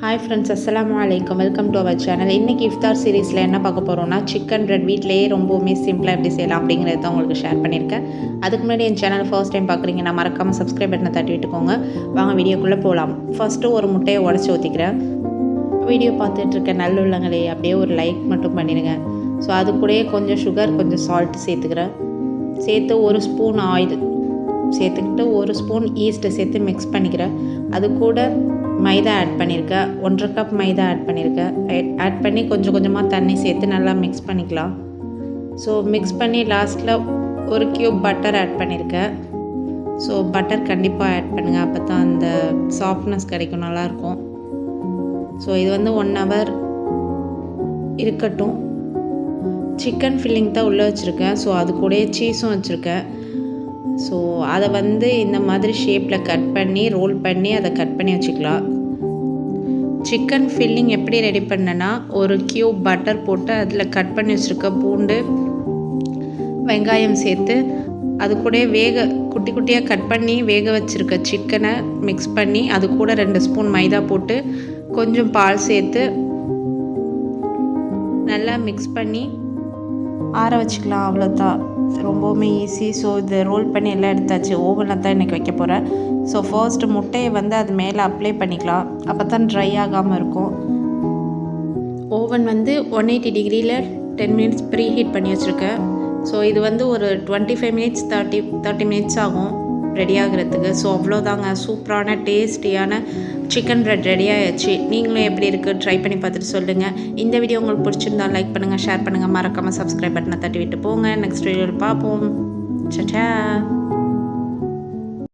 Hi friends, அஸ்ஸலாமு அலைக்கும். Welcome to our channel. இன்றைக்கி இஃப்தார் சீரீஸில் என்ன பார்க்க போகிறோம்னா, சிக்கன் பிரெட் வீட்டிலேயே ரொம்பவுமே சிம்பிளாக எப்படி செய்யலாம் அப்படிங்கிறது தான் உங்களுக்கு ஷேர் பண்ணியிருக்கேன். அதுக்கு முன்னாடி என் சேனல் ஃபர்ஸ்ட் டைம் பார்க்குறீங்கன்னா மறக்காமல் சப்ஸ்கிரைப் பட்டனை தட்டி விட்டுக்கோங்க. வாங்க வீடியோக்குள்ளே போகலாம். ஃபஸ்ட்டு ஒரு முட்டையை உடச்சி ஊற்றிக்கிறேன். வீடியோ பார்த்துட்டு இருக்க நல்லுள்ளங்களே அப்படியே ஒரு லைக் மட்டும் பண்ணிடுங்க. ஸோ அது கூடயே கொஞ்சம் சுகர், கொஞ்சம் சால்ட் சேர்த்துக்கிறேன். சேர்த்து ஒரு ஸ்பூன் ஆயில் சேர்த்துக்கிட்டு ஒரு ஸ்பூன் ஈஸ்ட்டை சேர்த்து மிக்ஸ் பண்ணிக்கிறேன். அது கூட மைதா ஆட் பண்ணியிருக்கேன். 1.5 கப் மைதா ஆட் பண்ணியிருக்கேன். ஆட் பண்ணி கொஞ்சம் கொஞ்சமாக தண்ணி சேர்த்து நல்லா மிக்ஸ் பண்ணிக்கலாம். ஸோ மிக்ஸ் பண்ணி லாஸ்ட்டில் ஒரு க்யூப் பட்டர் ஆட் பண்ணியிருக்கேன். ஸோ பட்டர் கண்டிப்பாக ஆட் பண்ணுங்கள், அப்போ தான் அந்த சாஃப்ட்னஸ் கிடைக்கும், நல்லாயிருக்கும். ஸோ இது 1 ஹவர் இருக்கட்டும். சிக்கன் ஃபில்லிங் தான் உள்ளே வச்சுருக்கேன். ஸோ அது கூடயே சீஸும் வச்சுருக்கேன். ஸோ அதை இந்த மாதிரி ஷேப்பில் கட் பண்ணி ரோல் பண்ணி அதை கட் பண்ணி வச்சுக்கலாம். சிக்கன் ஃபில்லிங் எப்படி ரெடி பண்ணேன்னா, ஒரு க்யூப் பட்டர் போட்டு அதில் கட் பண்ணி வச்சுருக்க பூண்டு, வெங்காயம் சேர்த்து அது கூட குட்டி குட்டியாக கட் பண்ணி வேக வச்சுருக்க சிக்கனை மிக்ஸ் பண்ணி அது கூட 2 ஸ்பூன் மைதா போட்டு கொஞ்சம் பால் சேர்த்து நல்லா மிக்ஸ் பண்ணி ஆற வச்சுக்கலாம். அவ்வளோதான், ரொம்பவுமே ஈஸி. ஸோ இது ரோல் பண்ணி எல்லாம் எடுத்தாச்சு. ஓவனில் தான் இன்றைக்கி வைக்க போகிறேன். ஸோ ஃபர்ஸ்ட்டு முட்டையை அது மேலே அப்ளை பண்ணிக்கலாம், அப்போ தான் ட்ரை ஆகாமல் இருக்கும். ஓவன் 180 டிகிரியில் 10 மினிட்ஸ் ப்ரீ ஹீட் பண்ணி வச்சுருக்கேன். ஸோ இது ஒரு 25 மினிட்ஸ் 30 மினிட்ஸ் ஆகும் ரெடி ஆகிறதுக்கு. ஸோ அவ்வளோதாங்க, சூப்பரான டேஸ்டியான சிக்கன் பிரெட் ரெடி ஆகிடுச்சு. நீங்களும் எப்படி இருக்குது ட்ரை பண்ணி பார்த்துட்டு சொல்லுங்கள். இந்த வீடியோ உங்களுக்கு பிடிச்சிருந்தா லைக் பண்ணுங்கள், ஷேர் பண்ணுங்கள், மறக்காமல் சப்ஸ்கிரைப் பட்டனை தட்டி விட்டு போங்க. நெக்ஸ்ட் வீடியோவில் பார்ப்போம். சச்சா.